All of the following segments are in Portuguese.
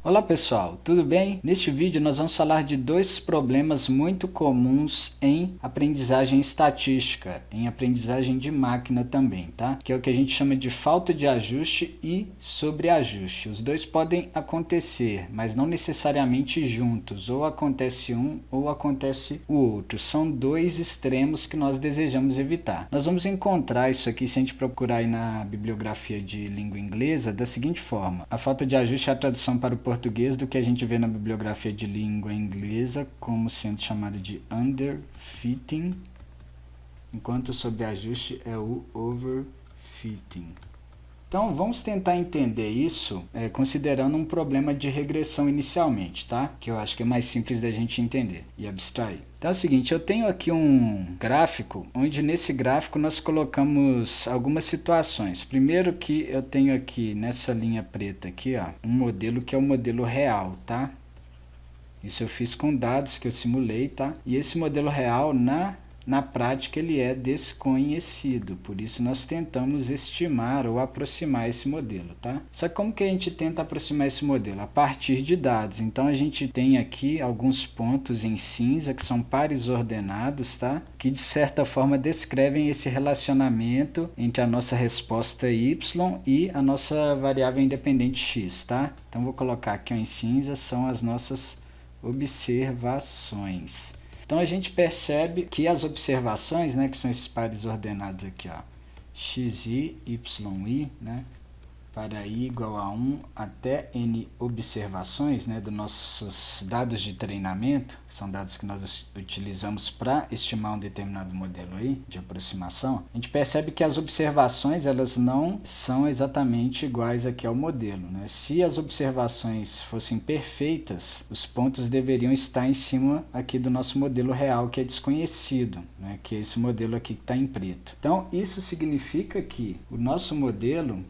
Olá pessoal, tudo bem? Neste vídeo nós vamos falar de dois problemas muito comuns em aprendizagem estatística, em aprendizagem de máquina também, tá? Que é o que a gente chama de falta de ajuste e sobreajuste. Os dois podem acontecer, mas não necessariamente juntos, ou acontece um ou acontece o outro. São dois extremos que nós desejamos evitar. Nós vamos encontrar isso aqui, se a gente procurar aí na bibliografia de língua inglesa, da seguinte forma: a falta de ajuste é a tradução para o português do que a gente vê na bibliografia de língua inglesa como sendo chamado de underfitting, enquanto o sobreajuste é o overfitting. Então vamos tentar entender isso considerando um problema de regressão inicialmente, tá? Que eu acho que é mais simples da gente entender e abstrair. Então é o seguinte, eu tenho aqui um gráfico, onde nesse gráfico nós colocamos algumas situações. Primeiro que eu tenho aqui nessa linha preta aqui, ó, um modelo que é o modelo real, tá? Isso eu fiz com dados que eu simulei, tá? E esse modelo real na prática ele é desconhecido, por isso nós tentamos estimar ou aproximar esse modelo, tá? Só que como que a gente tenta aproximar esse modelo? A partir de dados. Então a gente tem aqui alguns pontos em cinza que são pares ordenados, tá? Que de certa forma descrevem esse relacionamento entre a nossa resposta y e a nossa variável independente x, tá? Então vou colocar aqui ó, em cinza, são as nossas observações. Então a gente percebe que as observações, né, que são esses pares ordenados aqui, ó, xi, yi, né, para i igual a 1 até n observações, né, dos nossos dados de treinamento, que são dados que nós utilizamos para estimar um determinado modelo aí de aproximação, a gente percebe que as observações elas não são exatamente iguais aqui ao modelo, né? Se as observações fossem perfeitas, os pontos deveriam estar em cima aqui do nosso modelo real, que é desconhecido, né, que é esse modelo aqui que está em preto. Então isso significa que o nosso modelo,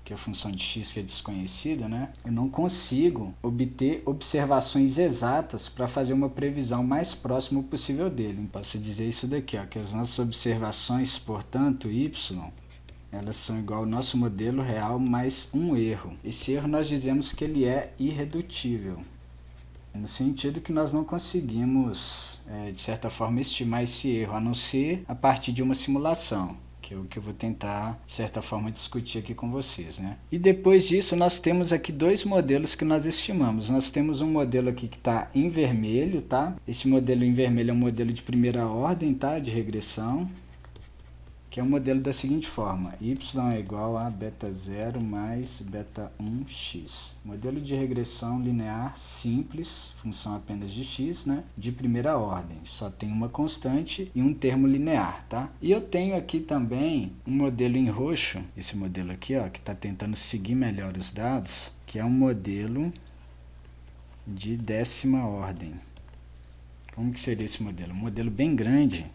que é a função de x que é desconhecida, né? Eu não consigo obter observações exatas para fazer uma previsão mais próxima possível dele. Posso dizer isso daqui, ó, que as nossas observações, portanto, y, elas são igual ao nosso modelo real mais um erro. Esse erro nós dizemos que ele é irredutível, no sentido que nós não conseguimos, de certa forma, estimar esse erro, a não ser a partir de uma simulação, que é o que eu vou tentar, de certa forma, discutir aqui com vocês, né? E depois disso, nós temos aqui dois modelos que nós estimamos. Nós temos um modelo aqui que está em vermelho, tá? Esse modelo em vermelho é um modelo de primeira ordem, tá? De regressão, que é um modelo da seguinte forma: y é igual a beta 0 mais beta 1x. Modelo de regressão linear simples, função apenas de x, né? De primeira ordem, só tem uma constante e um termo linear, tá? E eu tenho aqui também um modelo em roxo, esse modelo aqui, ó, que está tentando seguir melhor os dados, que é um modelo de décima ordem. Como que seria esse modelo? Um modelo bem grande.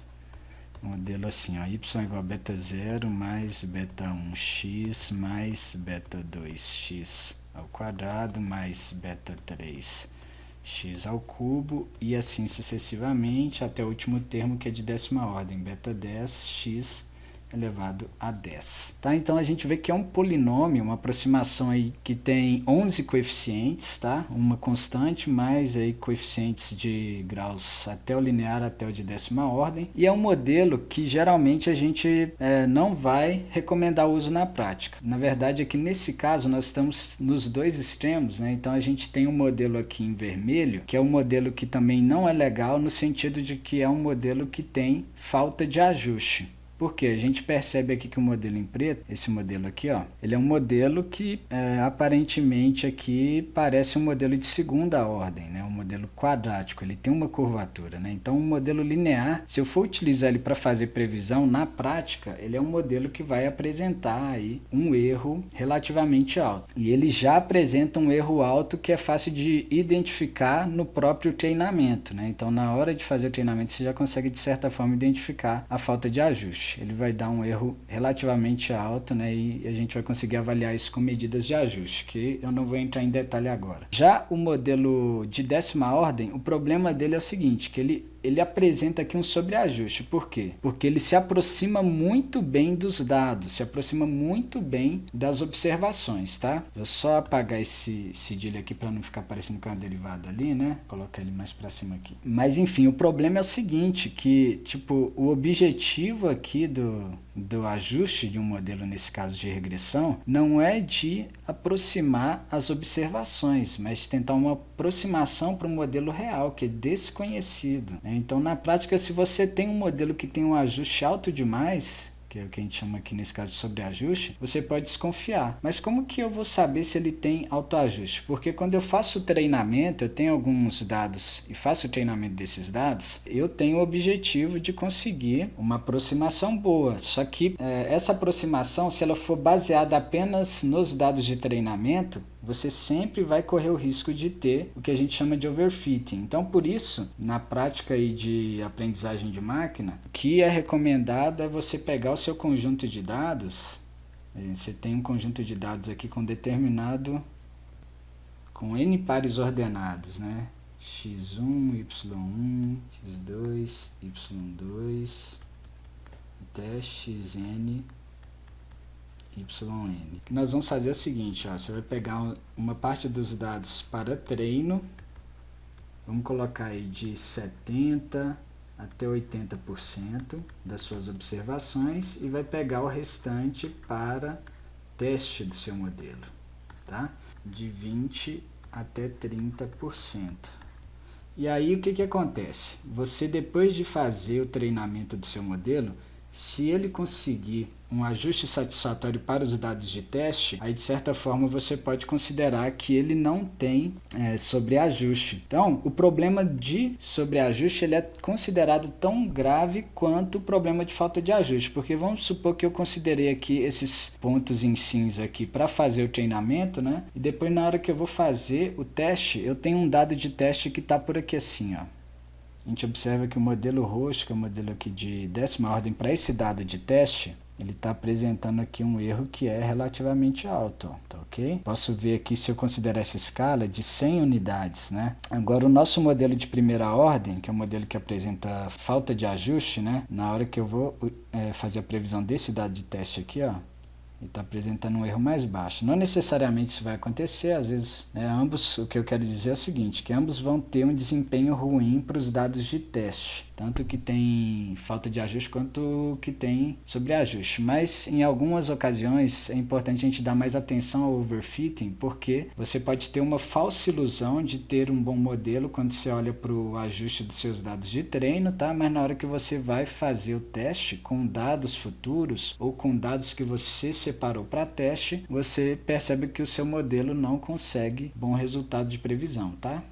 Modelo assim, ó, y igual a beta 0 mais beta 1x mais beta 2x ao quadrado mais beta 3x ao cubo e assim sucessivamente até o último termo que é de décima ordem, beta 10x elevado a 10. Tá? Então a gente vê que é um polinômio, uma aproximação aí que tem 11 coeficientes, tá? Uma constante mais aí coeficientes de graus até o linear até o de décima ordem, e é um modelo que geralmente a gente não vai recomendar o uso na prática. Na verdade aqui nesse caso nós estamos nos dois extremos, né? Então a gente tem um modelo aqui em vermelho, que é um modelo que também não é legal no sentido de que é um modelo que tem falta de ajuste. Porque a gente percebe aqui que o modelo em preto, esse modelo aqui, ó, ele é um modelo que aparentemente aqui parece um modelo de segunda ordem, né? Um modelo quadrático, ele tem uma curvatura, né? Então um modelo linear, se eu for utilizar ele para fazer previsão, na prática, ele é um modelo que vai apresentar aí um erro relativamente alto. E ele já apresenta um erro alto que é fácil de identificar no próprio treinamento, né? Então na hora de fazer o treinamento você já consegue de certa forma identificar a falta de ajuste. ajuste, ele vai dar um erro relativamente alto, né? E a gente vai conseguir avaliar isso com medidas de ajuste, que eu não vou entrar em detalhe agora. Já o modelo de 10ª ordem, o problema dele é o seguinte, que ele apresenta aqui um sobreajuste. Por quê? Porque ele se aproxima muito bem dos dados, se aproxima muito bem das observações, tá? Vou só apagar esse cedilha aqui para não ficar parecendo com uma derivada ali, né? Colocar ele mais para cima aqui. Mas enfim, o problema é o seguinte, que tipo, o objetivo aqui do ajuste de um modelo, nesse caso de regressão, não é de aproximar as observações, mas de tentar uma aproximação para um modelo real, que é desconhecido. Então, na prática, se você tem um modelo que tem um ajuste alto demais, que é o que a gente chama aqui nesse caso de sobreajuste, você pode desconfiar. Mas como que eu vou saber se ele tem autoajuste? Porque quando eu faço o treinamento, eu tenho alguns dados e faço o treinamento desses dados, eu tenho o objetivo de conseguir uma aproximação boa. Só que essa aproximação, se ela for baseada apenas nos dados de treinamento, você sempre vai correr o risco de ter o que a gente chama de overfitting. Então, por isso, na prática aí de aprendizagem de máquina, o que é recomendado é você pegar o seu conjunto de dados. Você tem um conjunto de dados aqui com N pares ordenados, né? x1, y1, x2, y2, até xn, YN. O que nós vamos fazer é o seguinte, ó, você vai pegar uma parte dos dados para treino, vamos colocar aí de 70% até 80% das suas observações e vai pegar o restante para teste do seu modelo, tá? De 20% até 30%. E aí o que acontece? Você, depois de fazer o treinamento do seu modelo, se ele conseguir um ajuste satisfatório para os dados de teste, aí de certa forma você pode considerar que ele não tem sobreajuste. Então, o problema de sobreajuste ele é considerado tão grave quanto o problema de falta de ajuste, porque vamos supor que eu considerei aqui esses pontos em cinza aqui para fazer o treinamento, né? E depois na hora que eu vou fazer o teste, eu tenho um dado de teste que está por aqui assim, ó. A gente observa que o modelo roxo, que é o modelo aqui de 10ª ordem, para esse dado de teste, ele está apresentando aqui um erro que é relativamente alto, tá ok? Posso ver aqui se eu considerar essa escala de 100 unidades, né? Agora o nosso modelo de primeira ordem, que é o modelo que apresenta falta de ajuste, né? Na hora que eu vou fazer a previsão desse dado de teste aqui, ó, ele está apresentando um erro mais baixo. Não necessariamente isso vai acontecer, às vezes ambos, o que eu quero dizer é o seguinte, que ambos vão ter um desempenho ruim para os dados de teste, tanto que tem falta de ajuste quanto que tem sobreajuste. Mas em algumas ocasiões é importante a gente dar mais atenção ao overfitting, porque você pode ter uma falsa ilusão de ter um bom modelo quando você olha para o ajuste dos seus dados de treino, tá? Mas na hora que você vai fazer o teste com dados futuros ou com dados que você separou para teste, você percebe que o seu modelo não consegue bom resultado de previsão, tá?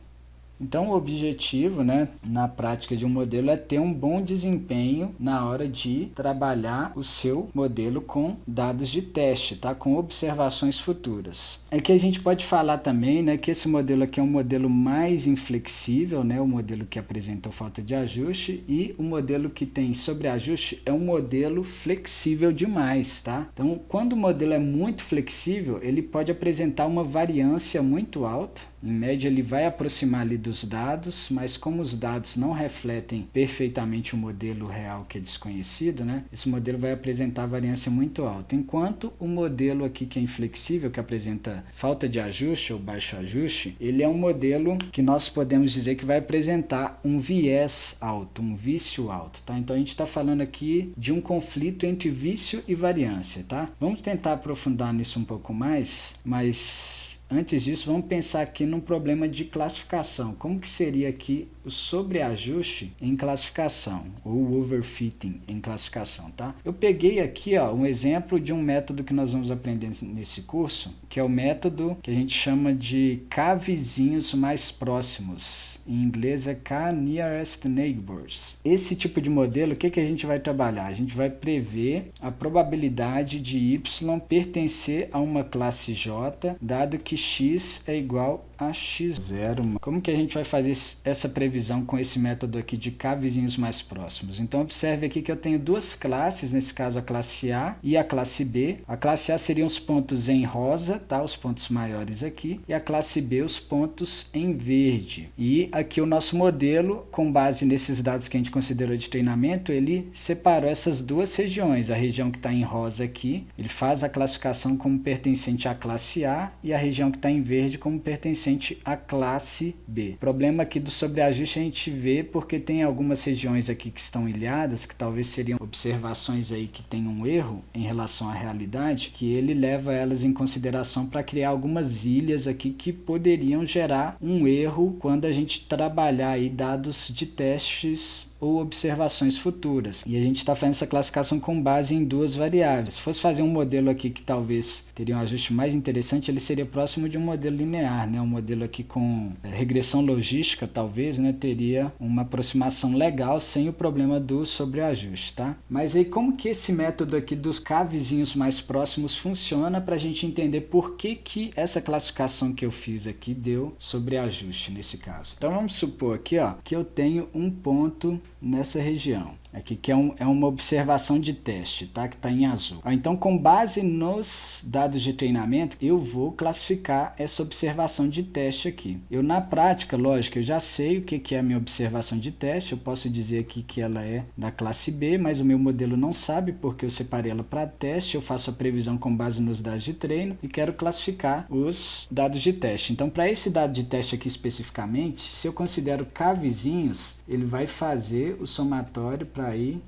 Então, o objetivo, né, na prática de um modelo é ter um bom desempenho na hora de trabalhar o seu modelo com dados de teste, tá? Com observações futuras. É que a gente pode falar também, né, que esse modelo aqui é um modelo mais inflexível, né, o modelo que apresenta falta de ajuste, e o modelo que tem sobreajuste é um modelo flexível demais, tá? Então, quando o modelo é muito flexível, ele pode apresentar uma variância muito alta. Em média, ele vai aproximar ali dos dados, mas como os dados não refletem perfeitamente o modelo real que é desconhecido, né? Esse modelo vai apresentar variância muito alta. Enquanto o modelo aqui que é inflexível, que apresenta falta de ajuste ou baixo ajuste, ele é um modelo que nós podemos dizer que vai apresentar um viés alto, um vício alto, tá? Então a gente está falando aqui de um conflito entre vício e variância, tá? Vamos tentar aprofundar nisso um pouco mais, mas antes disso, vamos pensar aqui num problema de classificação. Como que seria aqui o sobreajuste em classificação, ou overfitting em classificação, tá? Eu peguei aqui, ó, um exemplo de um método que nós vamos aprender nesse curso, que é o método que a gente chama de K vizinhos mais próximos. Em inglês é K nearest neighbors. Esse tipo de modelo, o que a gente vai trabalhar? A gente vai prever a probabilidade de Y pertencer a uma classe J, dado que X é igual a x0. Como que a gente vai fazer essa previsão com esse método aqui de k vizinhos mais próximos? Então observe aqui que eu tenho duas classes, nesse caso a classe A e a classe B. A classe A seriam os pontos em rosa, tá? Os pontos maiores aqui, e a classe B os pontos em verde. E aqui o nosso modelo, com base nesses dados que a gente considerou de treinamento, ele separou essas duas regiões. A região que está em rosa aqui, ele faz a classificação como pertencente à classe A e a região que está em verde como pertencente à classe B. O problema aqui do sobreajuste a gente vê porque tem algumas regiões aqui que estão ilhadas, que talvez seriam observações aí que tem um erro em relação à realidade, que ele leva elas em consideração para criar algumas ilhas aqui que poderiam gerar um erro quando a gente trabalhar aí dados de testes ou observações futuras. E a gente está fazendo essa classificação com base em duas variáveis. Se fosse fazer um modelo aqui que talvez teria um ajuste mais interessante, ele seria próximo de um modelo linear, né? Um modelo aqui com regressão logística, talvez, né? Teria uma aproximação legal sem o problema do sobreajuste, tá? Mas aí como que esse método aqui dos k vizinhos mais próximos funciona para a gente entender por que essa classificação que eu fiz aqui deu sobreajuste nesse caso. Então vamos supor aqui, ó, que eu tenho um ponto nessa região aqui que é uma observação de teste, tá? Que está em azul. Então, com base nos dados de treinamento, eu vou classificar essa observação de teste aqui. Eu, na prática, lógico, eu já sei o que é a minha observação de teste. Eu posso dizer aqui que ela é da classe B, mas o meu modelo não sabe porque eu separei ela para teste. Eu faço a previsão com base nos dados de treino e quero classificar os dados de teste. Então, para esse dado de teste aqui especificamente, se eu considero k vizinhos, ele vai fazer o somatório para aí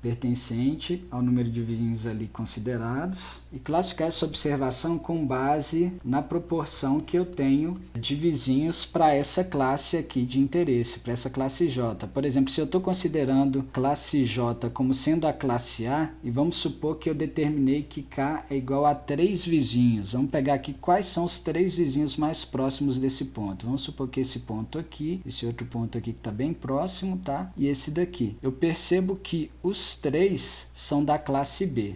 pertencente ao número de vizinhos ali considerados e classificar essa observação com base na proporção que eu tenho de vizinhos para essa classe aqui de interesse, para essa classe J. Por exemplo, se eu estou considerando classe J como sendo a classe A, e vamos supor que eu determinei que K é igual a 3 vizinhos. Vamos pegar aqui quais são os 3 vizinhos mais próximos desse ponto. Vamos supor que esse ponto aqui, esse outro ponto aqui que está bem próximo, tá? E esse daqui. Eu percebo que os 3 são da classe B.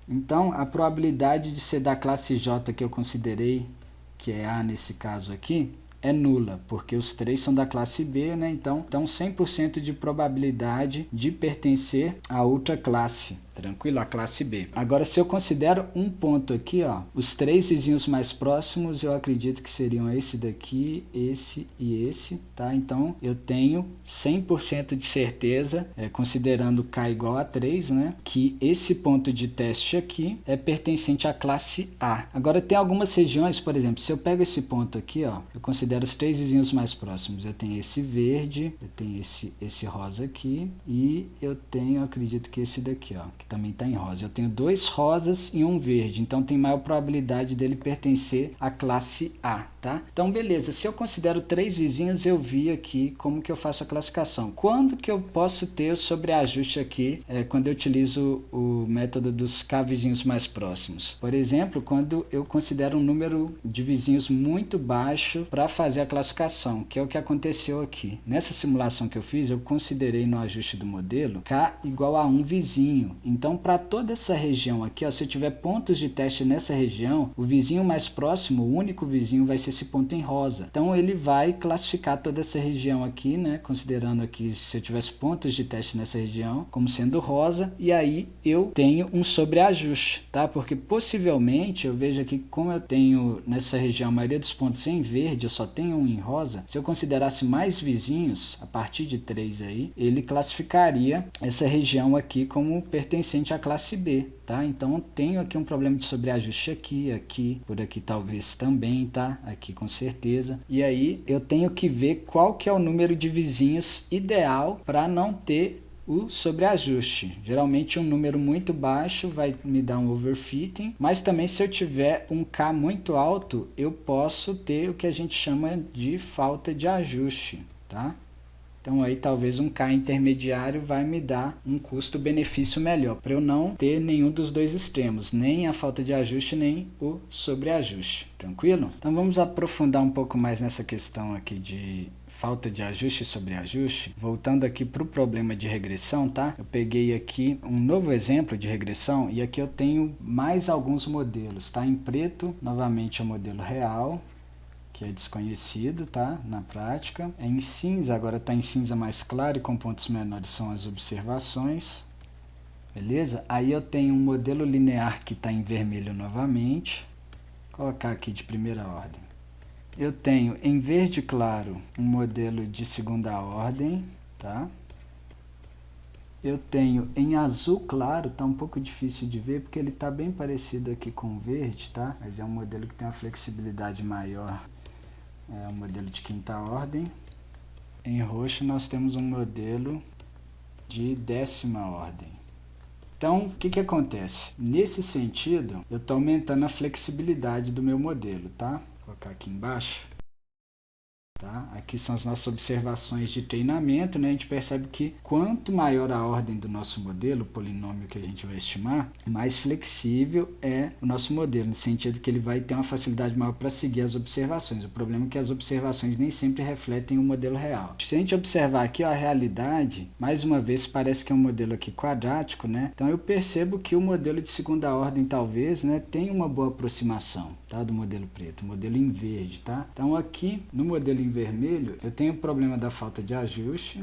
Então, a probabilidade de ser da classe J que eu considerei, que é A nesse caso aqui, é nula, porque os 3 são da classe B, né? Então 100% de probabilidade de pertencer a outra classe. Tranquilo? A classe B. Agora, se eu considero um ponto aqui, ó, os 3 vizinhos mais próximos, eu acredito que seriam esse daqui, esse e esse, tá? Então, eu tenho 100% de certeza, considerando K igual a 3, né? Que esse ponto de teste aqui é pertencente à classe A. Agora, tem algumas regiões, por exemplo, se eu pego esse ponto aqui, ó, eu considero os 3 vizinhos mais próximos. Eu tenho esse verde, eu tenho esse rosa aqui e eu tenho, acredito que esse daqui, ó, que também está em rosa. Eu tenho 2 rosas e um verde, então tem maior probabilidade dele pertencer à classe A, tá? Então, beleza, se eu considero 3 vizinhos, eu vi aqui como que eu faço a classificação. Quando que eu posso ter o sobreajuste aqui, quando eu utilizo o método dos K vizinhos mais próximos? Por exemplo, quando eu considero um número de vizinhos muito baixo para fazer a classificação, que é o que aconteceu aqui. Nessa simulação que eu fiz, eu considerei no ajuste do modelo K igual a 1 vizinho. Então, para toda essa região aqui, ó, se eu tiver pontos de teste nessa região, o vizinho mais próximo, o único vizinho, vai ser esse ponto em rosa. Então, ele vai classificar toda essa região aqui, né, considerando aqui, se eu tivesse pontos de teste nessa região, como sendo rosa, e aí eu tenho um sobreajuste, tá? Porque possivelmente, eu vejo aqui, como eu tenho nessa região a maioria dos pontos em verde, eu só tenho um em rosa, se eu considerasse mais vizinhos, a partir de 3 aí, ele classificaria essa região aqui como pertencente à classe B, tá? Então, tenho aqui um problema de sobreajuste aqui, por aqui talvez também, tá? Aqui com certeza. E aí, eu tenho que ver qual que é o número de vizinhos ideal para não ter o sobreajuste. Geralmente um número muito baixo vai me dar um overfitting, mas também se eu tiver um K muito alto, eu posso ter o que a gente chama de falta de ajuste, tá? Então aí talvez um K intermediário vai me dar um custo-benefício melhor, para eu não ter nenhum dos dois extremos, nem a falta de ajuste, nem o sobreajuste. Tranquilo? Então vamos aprofundar um pouco mais nessa questão aqui de falta de ajuste e sobreajuste. Voltando aqui para o problema de regressão, tá? Eu peguei aqui um novo exemplo de regressão e aqui eu tenho mais alguns modelos, tá? Em preto, novamente é o modelo real. que é desconhecido, tá? Na prática. É em cinza, agora está em cinza mais claro e com pontos menores são as observações. Beleza? Aí eu tenho um modelo linear que está em vermelho novamente. Vou colocar aqui de primeira ordem. Eu tenho em verde claro um modelo de segunda ordem, tá? Eu tenho em azul claro, tá um pouco difícil de ver porque ele está bem parecido aqui com o verde, tá? Mas é um modelo que tem uma flexibilidade maior. É um modelo de quinta ordem. Em roxo nós temos um modelo de 10ª ordem. Então, o que acontece? Nesse sentido, eu estou aumentando a flexibilidade do meu modelo, tá? Vou colocar aqui embaixo. Tá? Aqui são as nossas observações de treinamento, né? A gente percebe que quanto maior a ordem do nosso modelo, o polinômio que a gente vai estimar, mais flexível é o nosso modelo, no sentido que ele vai ter uma facilidade maior para seguir as observações. O problema é que as observações nem sempre refletem o modelo real. Se a gente observar aqui ó, a realidade, mais uma vez parece que é um modelo aqui quadrático, né? Então eu percebo que o modelo de segunda ordem talvez, né, tenha uma boa aproximação, tá, do modelo preto, o modelo em verde, tá? Então aqui no modelo em vermelho eu tenho o problema da falta de ajuste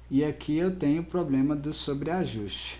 e aqui eu tenho o problema do sobreajuste,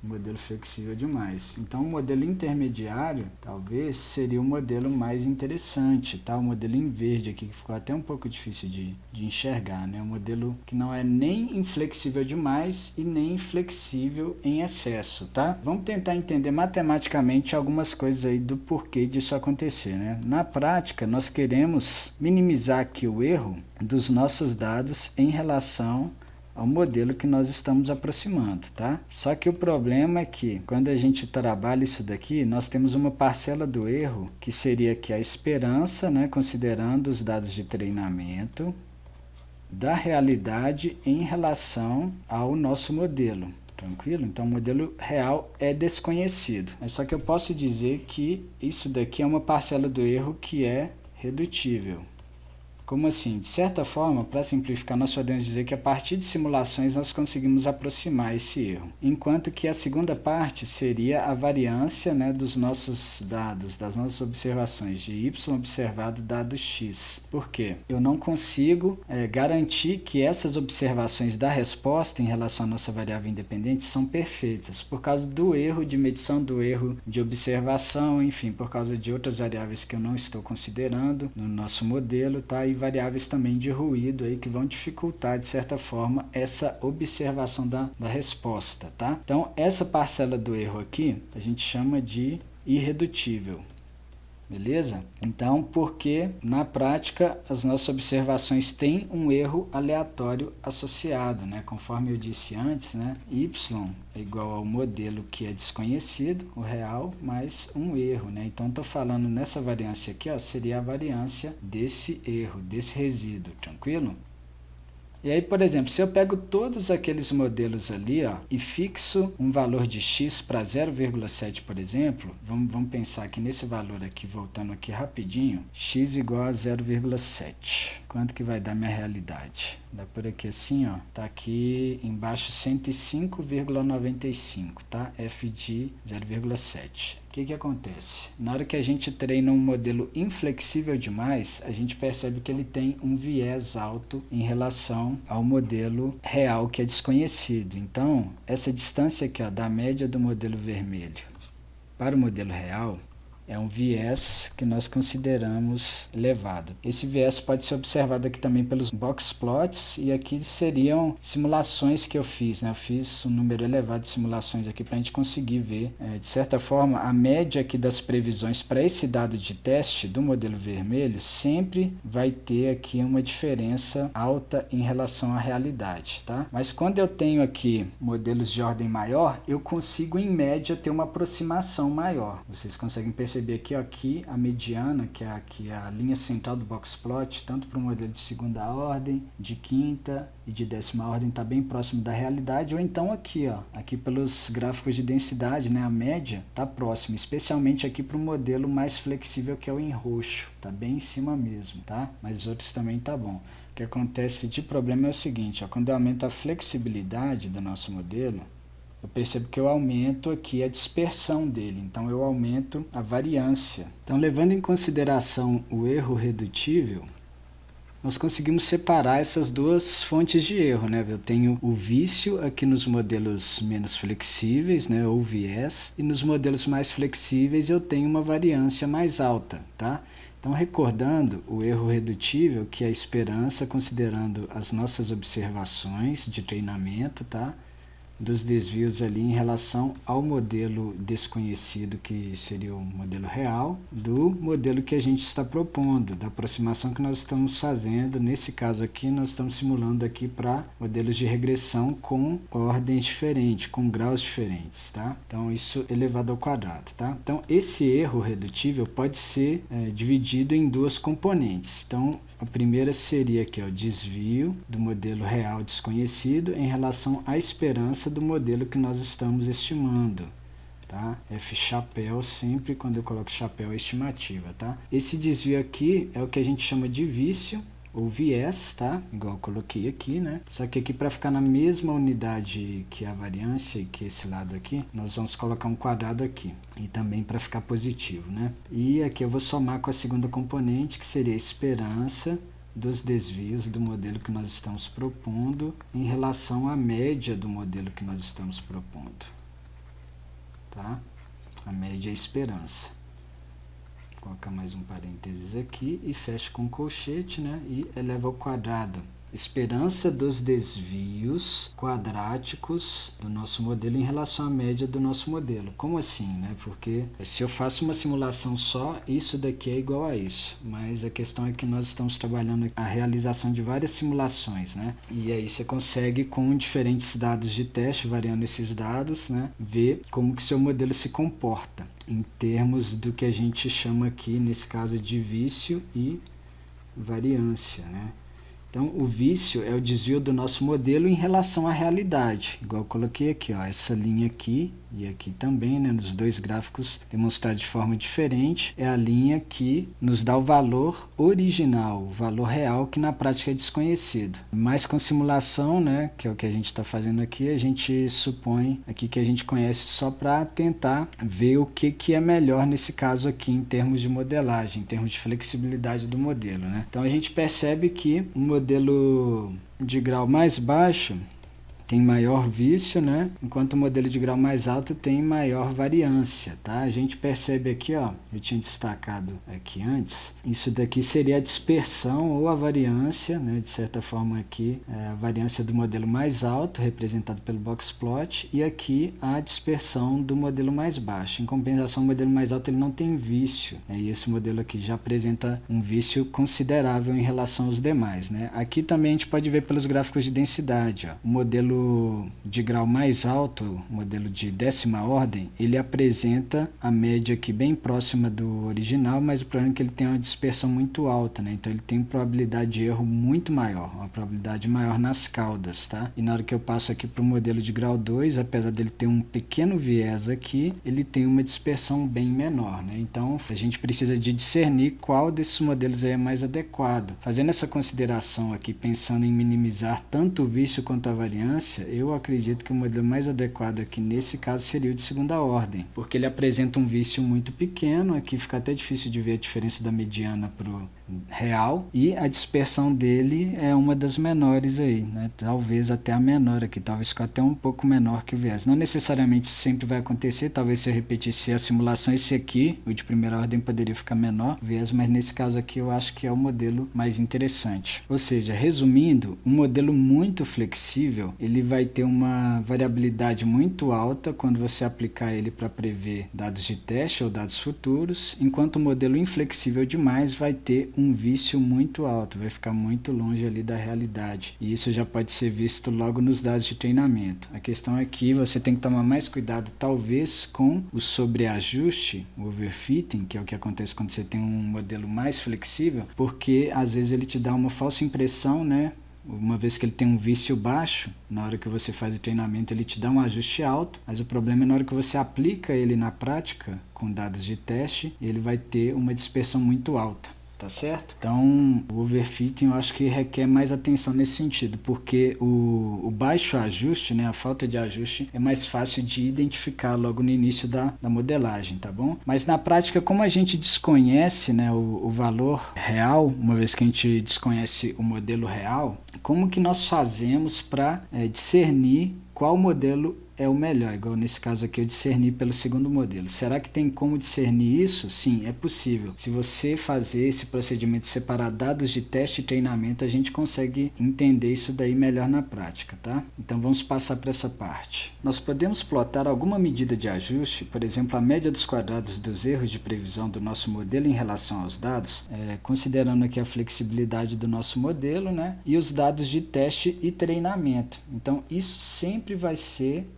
modelo flexível demais. Então o modelo intermediário talvez seria o modelo mais interessante, tá? O modelo em verde aqui que ficou até um pouco difícil de enxergar, né? Um modelo que não é nem inflexível demais e nem inflexível em excesso, tá? Vamos tentar entender matematicamente algumas coisas aí do porquê disso acontecer, né? Na prática nós queremos minimizar aqui o erro dos nossos dados em relação ao modelo que nós estamos aproximando, tá? Só que o problema é que quando a gente trabalha isso daqui, nós temos uma parcela do erro que seria aqui a esperança, né, considerando os dados de treinamento da realidade em relação ao nosso modelo. Tranquilo? Então o modelo real é desconhecido. Mas só que eu posso dizer que isso daqui é uma parcela do erro que é redutível. Como assim? De certa forma, para simplificar, nós podemos dizer que a partir de simulações nós conseguimos aproximar esse erro. Enquanto que a segunda parte seria a variância, né, dos nossos dados, das nossas observações, de y observado dado x. Por quê? Eu não consigo garantir que essas observações da resposta em relação à nossa variável independente são perfeitas, por causa do erro de medição, do erro de observação, enfim, por causa de outras variáveis que eu não estou considerando no nosso modelo, tá? E variáveis também de ruído aí que vão dificultar de certa forma essa observação da resposta, tá? Então essa parcela do erro aqui a gente chama de irredutível. Beleza? Então, porque na prática as nossas observações têm um erro aleatório associado, né? Conforme eu disse antes, né? Y é igual ao modelo que é desconhecido, o real, mais um erro, né? Então, estou falando nessa variância aqui, ó, seria a variância desse erro, desse resíduo, tranquilo? E aí, por exemplo, se eu pego todos aqueles modelos ali, ó, e fixo um valor de x para 0,7, por exemplo, vamos pensar aqui nesse valor aqui, voltando aqui rapidinho, x igual a 0,7. Quanto que vai dar minha realidade? Dá por aqui assim, ó, tá aqui embaixo 105,95, tá? F de 0,7. O que acontece? Na hora que a gente treina um modelo inflexível demais, a gente percebe que ele tem um viés alto em relação ao modelo real que é desconhecido. Então, essa distância aqui, ó, da média do modelo vermelho para o modelo real é um viés que nós consideramos elevado. Esse viés pode ser observado aqui também pelos box plots, e aqui seriam simulações que eu fiz, né? Eu fiz um número elevado de simulações aqui para a gente conseguir ver, de certa forma, a média aqui das previsões para esse dado de teste do modelo vermelho sempre vai ter aqui uma diferença alta em relação à realidade, tá? Mas quando eu tenho aqui modelos de ordem maior, eu consigo em média ter uma aproximação maior. Vocês conseguem perceber aqui a mediana, que é aqui a linha central do box plot, tanto para o modelo de segunda ordem, de quinta e de 10ª ordem, está bem próximo da realidade, ou então aqui, ó, aqui pelos gráficos de densidade, né, a média está próxima, especialmente aqui para o modelo mais flexível, que é o em roxo, está bem em cima mesmo, tá? Mas os outros também tá bom. O que acontece de problema é o seguinte, ó, quando eu aumento a flexibilidade do nosso modelo, eu percebo que eu aumento aqui a dispersão dele, então eu aumento a variância. Então, levando em consideração o erro redutível, nós conseguimos separar essas duas fontes de erro, né? Eu tenho o vício aqui nos modelos menos flexíveis, né? Ou viés, e nos modelos mais flexíveis eu tenho uma variância mais alta, tá? Então, recordando o erro redutível, que é a esperança, considerando as nossas observações de treinamento, tá? Dos desvios ali em relação ao modelo desconhecido, que seria o modelo real, do modelo que a gente está propondo, da aproximação que nós estamos fazendo. Nesse caso aqui, nós estamos simulando aqui para modelos de regressão com ordens diferentes, com graus diferentes, tá? Então, isso elevado ao quadrado, tá? Então, esse erro redutível pode ser dividido em duas componentes. Então, a primeira seria aqui, o desvio do modelo real desconhecido em relação à esperança do modelo que nós estamos estimando, tá? F chapéu, sempre quando eu coloco chapéu é estimativa, tá? Esse desvio aqui é o que a gente chama de vício ou viés, tá? Igual eu coloquei aqui, né? Só que aqui, para ficar na mesma unidade que a variância e que esse lado aqui, nós vamos colocar um quadrado aqui. E também para ficar positivo, né? E aqui eu vou somar com a segunda componente, que seria a esperança dos desvios do modelo que nós estamos propondo em relação à média do modelo que nós estamos propondo, tá? A média é a esperança. Vou colocar mais um parênteses aqui e fecho com colchete, né? E eleva ao quadrado. Esperança dos desvios quadráticos do nosso modelo em relação à média do nosso modelo. Como assim, né? Porque se eu faço uma simulação só, isso daqui é igual a isso. Mas a questão é que nós estamos trabalhando a realização de várias simulações, né? E aí você consegue, com diferentes dados de teste, variando esses dados, né? Ver como que seu modelo se comporta em termos do que a gente chama aqui, nesse caso, de vício e variância, né? Então, o vício é o desvio do nosso modelo em relação à realidade. Igual eu coloquei aqui, ó, essa linha aqui e aqui também, né, nos dois gráficos demonstrados de forma diferente, é a linha que nos dá o valor original, o valor real, que na prática é desconhecido. Mas com simulação, né, que é o que a gente está fazendo aqui, a gente supõe aqui que a gente conhece só para tentar ver o que é melhor nesse caso aqui em termos de modelagem, em termos de flexibilidade do modelo, né? Então, a gente percebe que o modelo de grau mais baixo tem maior vício, né? Enquanto o modelo de grau mais alto tem maior variância, tá? A gente percebe aqui, ó, eu tinha destacado aqui antes, isso daqui seria a dispersão ou a variância, né? De certa forma aqui, a variância do modelo mais alto, representado pelo box plot, e aqui a dispersão do modelo mais baixo. Em compensação, o modelo mais alto ele não tem vício, né? E esse modelo aqui já apresenta um vício considerável em relação aos demais, né? Aqui também a gente pode ver pelos gráficos de densidade, ó, o modelo de grau mais alto, modelo de 10ª ordem, ele apresenta a média aqui bem próxima do original, mas o problema é que ele tem uma dispersão muito alta, né? Então ele tem probabilidade de erro muito maior, uma probabilidade maior nas caudas, tá? E na hora que eu passo aqui para o modelo de grau 2, apesar dele ter um pequeno viés aqui, ele tem uma dispersão bem menor, né? Então a gente precisa de discernir qual desses modelos aí é mais adequado. Fazendo essa consideração aqui, pensando em minimizar tanto o vício quanto a variância, eu acredito que o modelo mais adequado aqui nesse caso seria o de 2ª ordem, porque ele apresenta um vício muito pequeno, aqui fica até difícil de ver a diferença da mediana para o real, e a dispersão dele é uma das menores aí, né? Talvez até a menor aqui, talvez fique até um pouco menor que o viés. Não necessariamente isso sempre vai acontecer, talvez se eu repetisse a simulação, esse aqui, o de 1ª ordem, poderia ficar menor o viés, mas nesse caso aqui eu acho que é o modelo mais interessante. Ou seja, resumindo, um modelo muito flexível, ele vai ter uma variabilidade muito alta quando você aplicar ele para prever dados de teste ou dados futuros, enquanto o modelo inflexível demais vai ter um vício muito alto, vai ficar muito longe ali da realidade. E isso já pode ser visto logo nos dados de treinamento. A questão é que você tem que tomar mais cuidado, talvez, com o sobreajuste, o overfitting, que é o que acontece quando você tem um modelo mais flexível, porque às vezes ele te dá uma falsa impressão, né? Uma vez que ele tem um vício baixo, na hora que você faz o treinamento ele te dá um ajuste alto, mas o problema é na hora que você aplica ele na prática, com dados de teste, ele vai ter uma dispersão muito alta, tá? tá certo? Então, o overfitting eu acho que requer mais atenção nesse sentido, porque o baixo ajuste, né, a falta de ajuste, é mais fácil de identificar logo no início da modelagem, tá bom? Mas na prática, como a gente desconhece, né, o valor real, uma vez que a gente desconhece o modelo real, como que nós fazemos para discernir qual modelo é o melhor, igual nesse caso aqui eu discerni pelo segundo modelo. Será que tem como discernir isso? Sim, é possível. Se você fazer esse procedimento de separar dados de teste e treinamento, a gente consegue entender isso daí melhor na prática, tá? Então vamos passar para essa parte. Nós podemos plotar alguma medida de ajuste, por exemplo, a média dos quadrados dos erros de previsão do nosso modelo em relação aos dados, considerando aqui a flexibilidade do nosso modelo, né? E os dados de teste e treinamento. Então isso sempre vai ser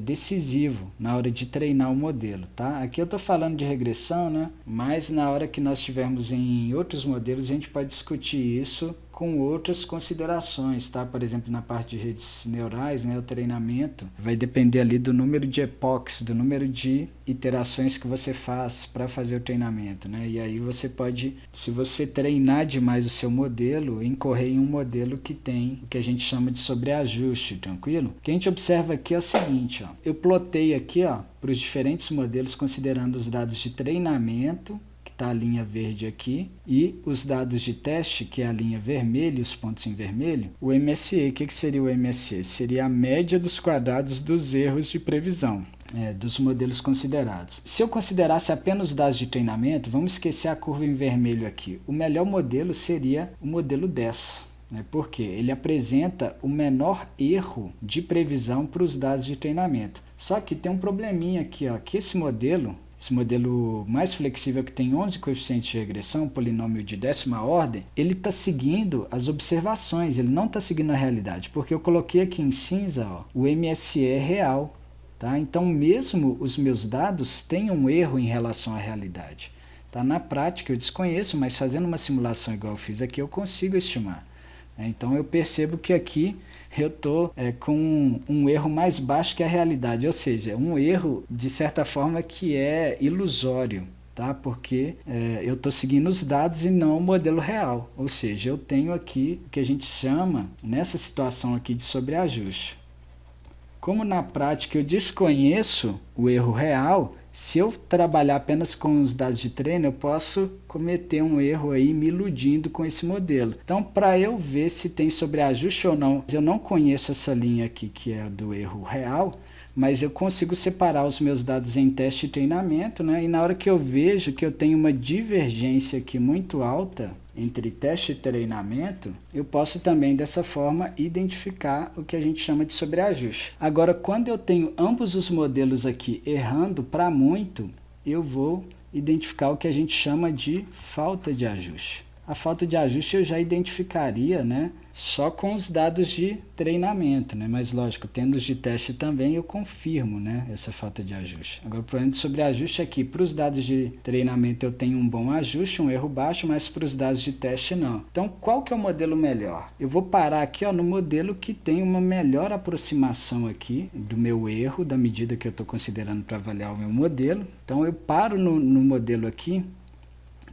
decisivo na hora de treinar o modelo, tá? Aqui eu estou falando de regressão, né? Mas na hora que nós estivermos em outros modelos, a gente pode discutir isso com outras considerações, tá? Por exemplo, na parte de redes neurais, né, o treinamento vai depender ali do número de epochs, do número de iterações que você faz para fazer o treinamento, né? E aí você pode, se você treinar demais o seu modelo, incorrer em um modelo que tem o que a gente chama de sobreajuste, tranquilo? O que a gente observa aqui é o seguinte, ó, eu plotei aqui, ó, para os diferentes modelos considerando os dados de treinamento, está a linha verde aqui, e os dados de teste, que é a linha vermelha, os pontos em vermelho, o MSE. O que seria o MSE? Seria a média dos quadrados dos erros de previsão, dos modelos considerados. Se eu considerasse apenas os dados de treinamento, vamos esquecer a curva em vermelho aqui. O melhor modelo seria o modelo 10. Porque ele apresenta o menor erro de previsão para os dados de treinamento. Só que tem um probleminha aqui, ó, que esse modelo mais flexível, que tem 11 coeficientes de regressão, polinômio de 10ª ordem, ele está seguindo as observações, ele não está seguindo a realidade, porque eu coloquei aqui em cinza, ó, o MSE real, tá? Então mesmo os meus dados têm um erro em relação à realidade, tá? Na prática eu desconheço, mas fazendo uma simulação igual eu fiz aqui, eu consigo estimar. Então eu percebo que aqui eu estou com um erro mais baixo que a realidade, ou seja, um erro de certa forma que é ilusório, tá? Porque eu estou seguindo os dados e não o modelo real, ou seja, eu tenho aqui o que a gente chama, nessa situação aqui, de sobreajuste. Como na prática eu desconheço o erro real, se eu trabalhar apenas com os dados de treino, eu posso cometer um erro aí me iludindo com esse modelo. Então, para eu ver se tem sobreajuste ou não, eu não conheço essa linha aqui que é do erro real, mas eu consigo separar os meus dados em teste e treinamento, né? E na hora que eu vejo que eu tenho uma divergência aqui muito alta entre teste e treinamento, eu posso também dessa forma identificar o que a gente chama de sobreajuste. Agora, quando eu tenho ambos os modelos aqui errando para muito, eu vou identificar o que a gente chama de falta de ajuste. A falta de ajuste eu já identificaria, né, só com os dados de treinamento, né? Mas lógico, tendo os de teste também eu confirmo, né, essa falta de ajuste. Agora o problema de sobreajuste aqui, para os dados de treinamento eu tenho um bom ajuste, um erro baixo, mas para os dados de teste não. Então qual que é o modelo melhor? Eu vou parar aqui, ó, no modelo que tem uma melhor aproximação aqui do meu erro, da medida que eu estou considerando para avaliar o meu modelo. Então eu paro no modelo aqui,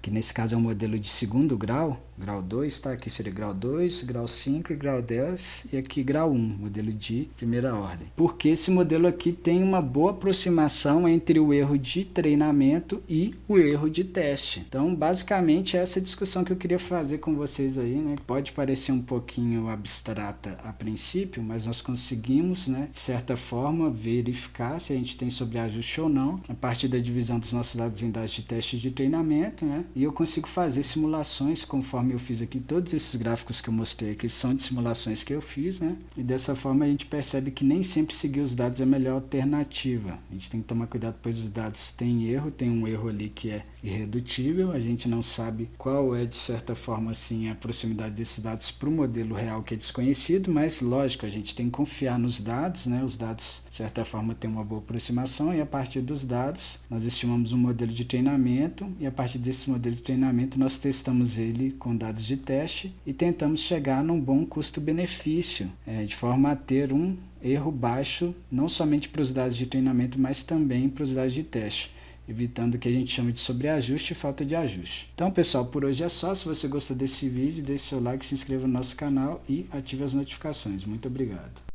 que nesse caso é um modelo de segundo grau, grau 2, tá? Aqui seria grau 2, grau 5 e grau 10, e aqui grau 1, modelo de primeira ordem. Porque esse modelo aqui tem uma boa aproximação entre o erro de treinamento e o erro de teste. Então, basicamente, essa é a discussão que eu queria fazer com vocês aí, né? Pode parecer um pouquinho abstrata a princípio, mas nós conseguimos, né, de certa forma, verificar se a gente tem sobreajuste ou não, a partir da divisão dos nossos dados em dados de teste e de treinamento, né? E eu consigo fazer simulações conforme eu fiz aqui. Todos esses gráficos que eu mostrei aqui são de simulações que eu fiz, né? E dessa forma a gente percebe que nem sempre seguir os dados é a melhor alternativa. A gente tem que tomar cuidado, pois os dados têm erro, tem um erro ali que é irredutível, a gente não sabe qual é, de certa forma, assim, a proximidade desses dados para o modelo real que é desconhecido, mas lógico, a gente tem que confiar nos dados, né? Os dados, de certa forma, têm uma boa aproximação e a partir dos dados nós estimamos um modelo de treinamento e a partir desse modelo de treinamento nós testamos ele com dados de teste e tentamos chegar num bom custo-benefício, de forma a ter um erro baixo, não somente para os dados de treinamento, mas também para os dados de teste. evitando o que a gente chama de sobreajuste e falta de ajuste. Então, pessoal, por hoje é só. Se você gostou desse vídeo, deixe seu like, se inscreva no nosso canal e ative as notificações. Muito obrigado.